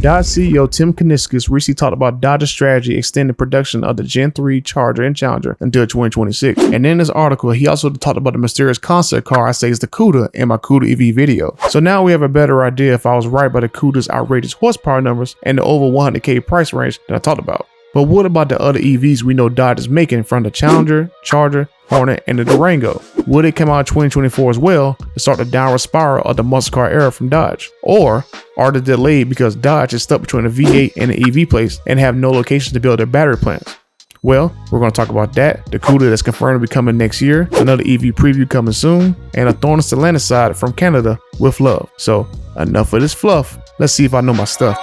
Dodge CEO Tim Kuniskis recently talked about Dodge's strategy extending production of the Gen 3 Charger and Challenger until 2026. And in this article, he also talked about the mysterious concept car I say is the Cuda in my Cuda EV video. So now we have a better idea if I was right by the Cuda's outrageous horsepower numbers and the over 100K price range that I talked about. But what about the other EVs we know Dodge is making from the Challenger, Charger, Hornet, and the Durango? Will it come out in 2024 as well to start the downward spiral of the muscle car era from Dodge? Or are they delayed because Dodge is stuck between a V8 and an EV place and have no locations to build their battery plants? Well, we're going to talk about that, the Cuda that's confirmed to be coming next year, another EV preview coming soon, and a thorn on Stellantis side from Canada with love. So enough of this fluff. Let's see if I know my stuff.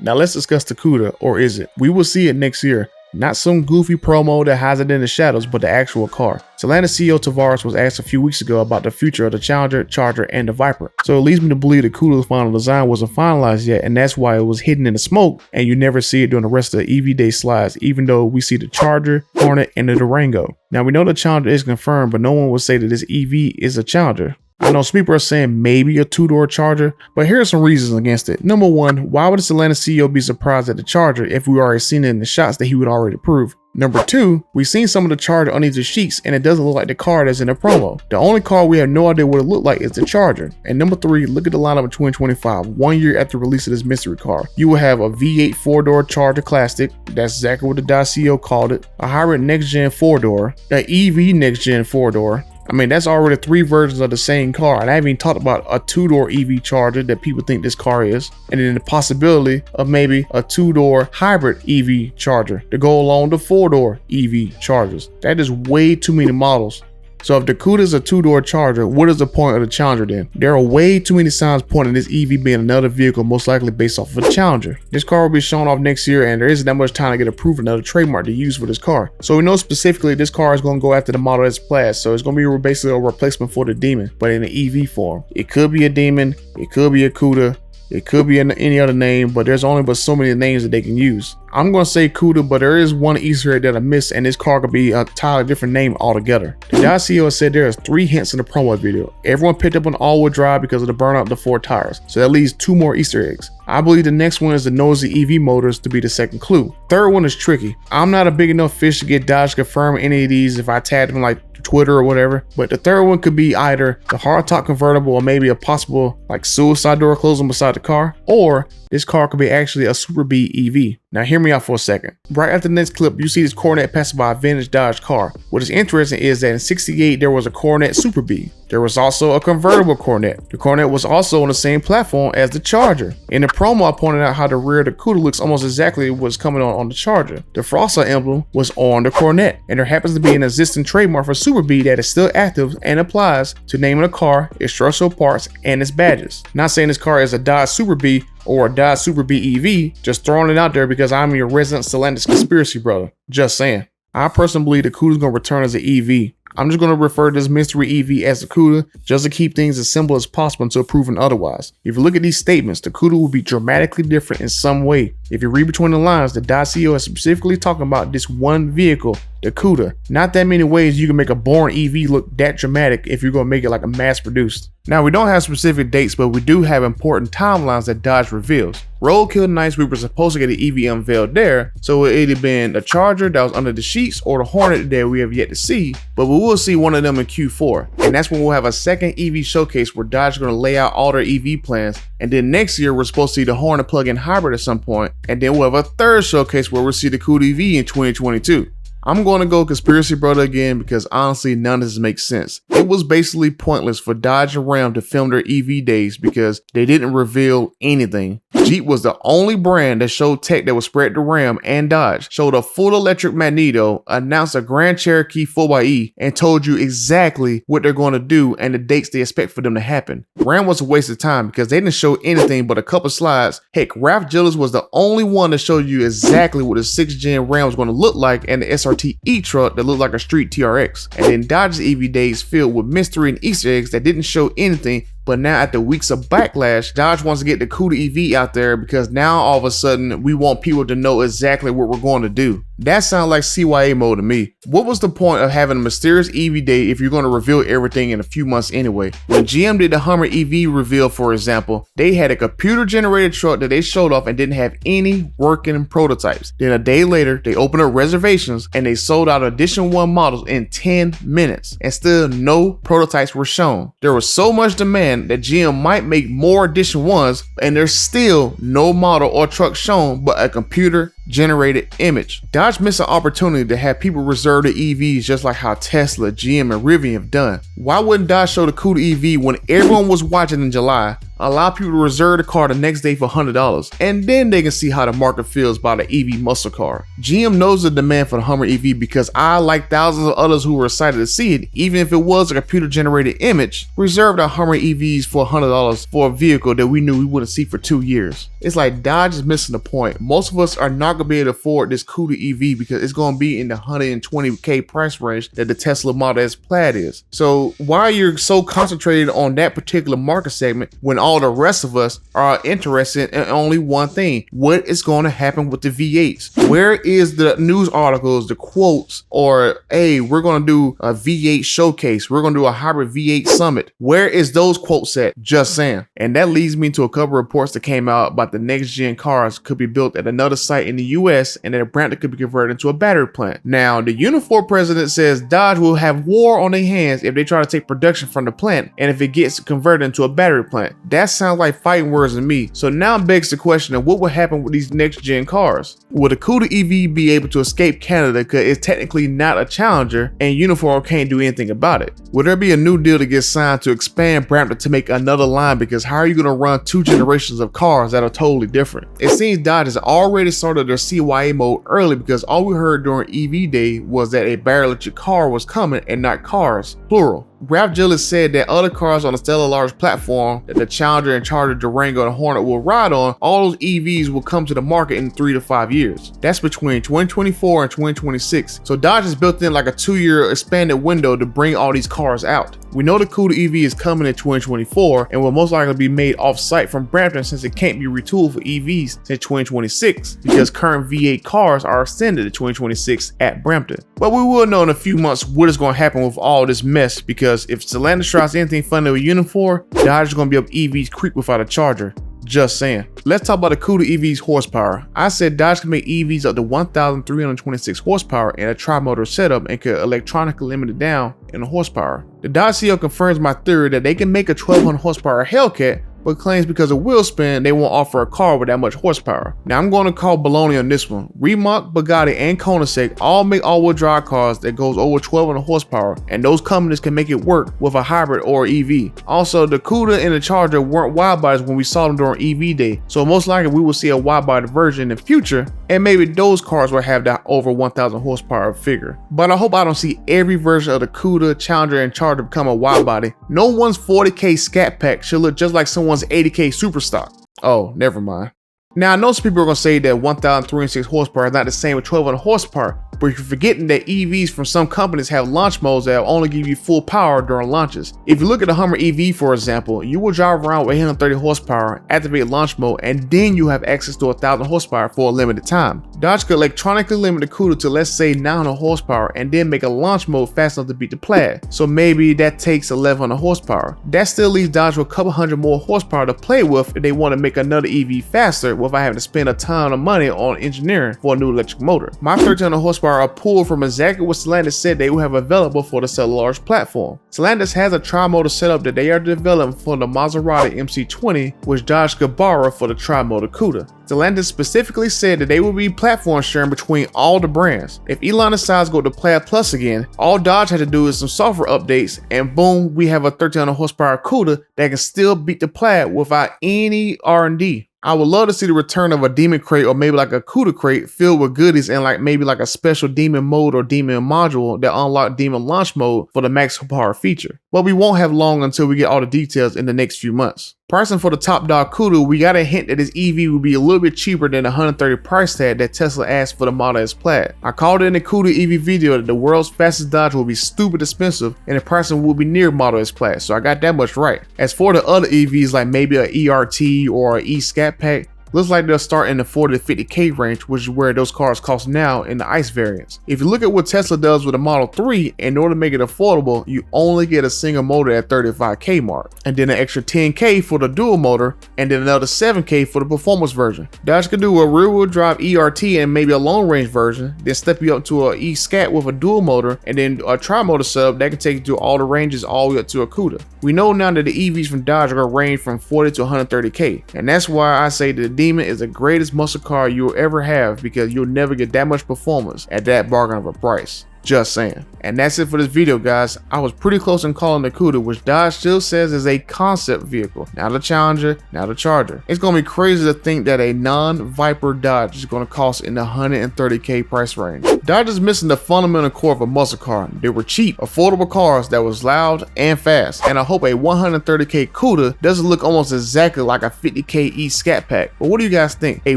Now let's discuss the Cuda, or is it? We will see it next year. Not some goofy promo that hides it in the shadows, but the actual car. Stellantis CEO Tavares was asked a few weeks ago about the future of the Challenger, Charger, and the Viper. So it leads me to believe the Cuda's final design wasn't finalized yet, and that's why it was hidden in the smoke, and you never see it during the rest of the EV Day slides, even though we see the Charger, Hornet, and the Durango. Now we know the Challenger is confirmed, but no one will say that this EV is a Challenger. I know some people are saying maybe a two-door Charger, but here are some reasons against it. Number one, why would the Stellantis CEO be surprised at the Charger if we already seen it in the shots that he would already approve? Number two, we've seen some of the Charger underneath the sheets and it doesn't look like the car that's in the promo. The only car we have no idea what it looked like is the Charger. And number three, look at the lineup in 2025, 1 year after the release of this mystery car. You will have a V8 4-door Charger Classic, that's exactly what the Dodge CEO called it, a hybrid next-gen 4-door, an EV next-gen 4-door. I mean, that's already 3 versions of the same car, and I haven't even talked about a 2-door EV Charger that people think this car is, and then the possibility of maybe a 2-door hybrid EV Charger to go along the 4-door EV Chargers. That is way too many models. So if the Cuda is a 2-door Charger, what is the point of the Challenger then? There are way too many signs pointing this EV being another vehicle most likely based off of a Challenger. This car will be shown off next year and there isn't that much time to get approved another trademark to use for this car. So we know specifically this car is going to go after the Model S Plaid, so it's going to be basically a replacement for the Demon, but in an EV form. It could be a Demon, it could be a Cuda, it could be any other name, but there's only but so many names that they can use. I'm going to say Cuda, but there is one Easter egg that I missed, and this car could be a entirely different name altogether. The Dodge CEO said there is 3 hints in the promo video. Everyone picked up on all-wheel drive because of the burnout of the 4 tires, so that leaves 2 more Easter eggs. I believe the next one is the nosy EV motors to be the second clue. Third one is tricky. I'm not a big enough fish to get Dodge to confirm any of these if I tagged them like Twitter or whatever, but the third one could be either the hardtop convertible or maybe a possible like suicide door closing beside the car, or this car could be actually a Super B EV. Now hear me out for a second. Right after the next clip, you see this Coronet passing by a vintage Dodge car. What is interesting is that in '68 there was a Coronet Super B. There was also a convertible Coronet. The Coronet was also on the same platform as the Charger. In the promo, I pointed out how the rear of the Cuda looks almost exactly what's coming on the Charger. The Frosta emblem was on the Coronet, and there happens to be an existing trademark for Super B that is still active and applies to naming a car, its structural parts, and its badges. Not saying this car is a Dodge Super B or a Dodge Super B EV, just throwing it out there because I'm your resident Stellantis conspiracy brother. Just saying. I personally believe the Cuda is going to return as an EV. I'm just going to refer to this mystery EV as the Cuda just to keep things as simple as possible until proven otherwise. If you look at these statements, the Cuda will be dramatically different in some way. If you read between the lines, the Dodge CEO is specifically talking about this one vehicle, the Cuda. Not that many ways you can make a boring EV look that dramatic if you're going to make it like a mass produced. Now we don't have specific dates, but we do have important timelines that Dodge reveals. Roadkill nights we were supposed to get an EV unveiled there, so it either been the Charger that was under the sheets or the Hornet that we have yet to see, but we will see one of them in Q4. And that's when we'll have a second EV showcase where Dodge is going to lay out all their EV plans. And then next year we're supposed to see the Hornet plug-in hybrid at some point, and then we'll have a third showcase where we'll see the Cuda EV in 2022. I'm going to go conspiracy brother again because honestly none of this makes sense. It was basically pointless for Dodge and Ram to film their EV days because they didn't reveal anything. Jeep was the only brand that showed tech that was spread to Ram and Dodge, showed a full electric Magneto, announced a Grand Cherokee 4xe, and told you exactly what they're going to do and the dates they expect for them to happen. Ram was a waste of time because they didn't show anything but a couple slides. Heck, Ralph Gillis was the only one that showed you exactly what the 6th gen Ram was going to look like and the SRT e-truck that looked like a street TRX. And then Dodge's EV days filled with mystery and Easter eggs that didn't show anything. But now after weeks of backlash, Dodge wants to get the Cuda EV out there because now all of a sudden we want people to know exactly what we're going to do. That sounds like CYA mode to me. What was the point of having a mysterious EV day if you're going to reveal everything in a few months anyway? When GM did the Hummer EV reveal, for example, they had a computer generated truck that they showed off and didn't have any working prototypes. Then a day later, they opened up reservations and they sold out Edition 1 models in 10 minutes and still no prototypes were shown. There was so much demand that GM might make more Edition 1s and there's still no model or truck shown but a computer generated image. Dodge missed an opportunity to have people reserve the EVs just like how Tesla, GM, and Rivian have done. Why wouldn't Dodge show the Cuda EV when everyone was watching in July? Allow people to reserve the car the next day for $100 and then they can see how the market feels about an EV muscle car. GM knows the demand for the Hummer EV because I, like thousands of others who were excited to see it, even if it was a computer generated image, reserved our Hummer EVs for $100 for a vehicle that we knew we wouldn't see for 2 years. It's like Dodge is missing the point. Most of us are not going to be able to afford this Cuda EV because it's going to be in the $120K price range that the Tesla Model S Plaid is. So why you're so concentrated on that particular market segment when all the rest of us are interested in only one thing: what is going to happen with the V8s? Where is the news articles, the quotes, or hey, we're going to do a V8 showcase, we're going to do a hybrid V8 summit? Where is those quotes at? Just saying. And that leads me to a couple of reports that came out about the next gen cars could be built at another site in the US and that Brampton could be converted into a battery plant. Now, the Unifor president says Dodge will have war on their hands if they try to take production from the plant and if it gets converted into a battery plant. That sounds like fighting words to me. So now begs the question of what will happen with these next gen cars. Will the Cuda EV be able to escape Canada because it's technically not a challenger and Unifor can't do anything about it? Will there be a new deal to get signed to expand Brampton to make another line, because how are you going to run 2 generations of cars that are totally different? It seems Dodge has already started their CYA mode early because all we heard during EV Day was that a battery electric car was coming and not cars, plural. Ralph Gillis said that other cars on the Stellantis platform that the Challenger and Charger, Durango, and Hornet will ride on, all those EVs will come to the market in 3 to 5 years. That's between 2024 and 2026. So Dodge has built in like a 2-year expanded window to bring all these cars out. We know the Cuda EV is coming in 2024 and will most likely be made off-site from Brampton since it can't be retooled for EVs since 2026 because current V8 cars are extended to 2026 at Brampton. But we will know in a few months what is going to happen with all this mess, because if Stellantis tries anything funny with Unifor, Dodge is going to be up EVs creek without a charger. Just saying. Let's talk about the Cuda EV's horsepower. I said Dodge can make EVs up to 1,326 horsepower in a tri-motor setup and could electronically limit it down in the horsepower. The Dodge CEO confirms my theory that they can make a 1,200 horsepower Hellcat, but claims because of wheel spin, they won't offer a car with that much horsepower. Now I'm going to call baloney on this one. Rimac, Bugatti, and Koenigsegg all make all-wheel drive cars that goes over 1,200 horsepower, and those companies can make it work with a hybrid or EV. Also, the Cuda and the Charger weren't wide bodies when we saw them during EV Day, so most likely we will see a wide body version in the future, and maybe those cars will have that over 1,000 horsepower figure. But I hope I don't see every version of the Cuda, Challenger, and Charger become a wide body. No one's 40K Scat Pack should look just like someone's 80K super stock. Oh, never mind. Now I know some people are going to say that 1,306 horsepower is not the same with 1,200 horsepower, but you're forgetting that EVs from some companies have launch modes that will only give you full power during launches. If you look at the Hummer EV, for example, you will drive around with 830 horsepower, activate launch mode, and then you have access to 1,000 horsepower for a limited time. Dodge could electronically limit the Cuda to, let's say, 900 horsepower and then make a launch mode fast enough to beat the Plaid. So maybe that takes 1,100 horsepower. That still leaves Dodge with a couple hundred more horsepower to play with if they want to make another EV faster without having to spend a ton of money on engineering for a new electric motor. My 1,300 horsepower are pulled from exactly what Stellantis said they will have available for the Stellantis platform. Stellantis has a tri-motor setup that they are developing for the Maserati MC20, which Dodge could borrow for the tri-motor Cuda. Stellantis specifically said that they will be platform sharing between all the brands. If Elon decides to go to Plaid Plus again, all Dodge had to do is some software updates, and boom, we have a 1,300 horsepower Cuda that can still beat the Plaid without any R&D. I would love to see the return of a demon crate or maybe like a Cuda crate filled with goodies and like maybe like a special demon mode or demon module that unlock demon launch mode for the max power feature. But we won't have long until we get all the details in the next few months. Pricing for the top dog Cuda, we got a hint that this EV will be a little bit cheaper than the $130 price tag that Tesla asked for the Model S Plaid. I called it in the Cuda EV video that the world's fastest Dodge will be stupid expensive and the pricing will be near Model S Plaid, so I got that much right. As for the other EVs like maybe a ERT or a E-Scat Pack, Looks like they'll start in the 40 to 50K range, which is where those cars cost now in the ICE variants. If you look at what Tesla does with the Model 3, in order to make it affordable, you only get a single motor at 35K mark, and then an extra 10K for the dual motor, and then another 7K for the performance version. Dodge could do a rear-wheel drive ERT and maybe a long-range version, then step you up to a E-Scat with a dual motor, and then a tri-motor setup that can take you to all the ranges all the way up to a Cuda. We know now that the EVs from Dodge are going to range from 40 to 130K, and that's why I say the Demon is the greatest muscle car you'll ever have, because you'll never get that much performance at that bargain of a price. Just saying. And that's it for this video, guys. I was pretty close in calling the Cuda, which Dodge still says is a concept vehicle. Now the Challenger, now the Charger. It's gonna be crazy to think that a non-Viper Dodge is gonna cost in the 130K price range. Dodge is missing the fundamental core of a muscle car. They were cheap, affordable cars that was loud and fast. And I hope a 130K Cuda doesn't look almost exactly like a 50K E-Scat Pack. But what do you guys think? A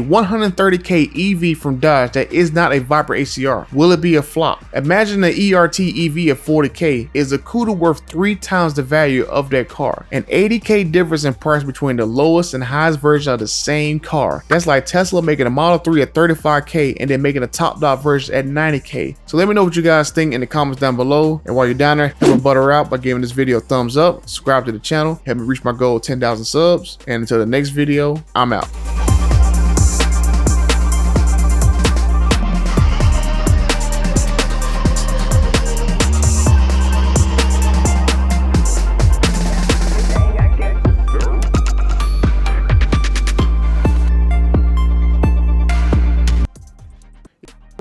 130K EV from Dodge that is not a Viper ACR, will it be a flop? Imagine the ERT EV at 40K. Is a Cuda worth 3 times the value of that car? An 80K difference in price between the lowest and highest version of the same car. That's like Tesla making a Model 3 at 35K and then making a top dog version at 90K. So let me know what you guys think in the comments down below. And while you're down there, help me butter out by giving this video a thumbs up, subscribe to the channel, help me reach my goal of 10,000 subs. And until the next video, I'm out.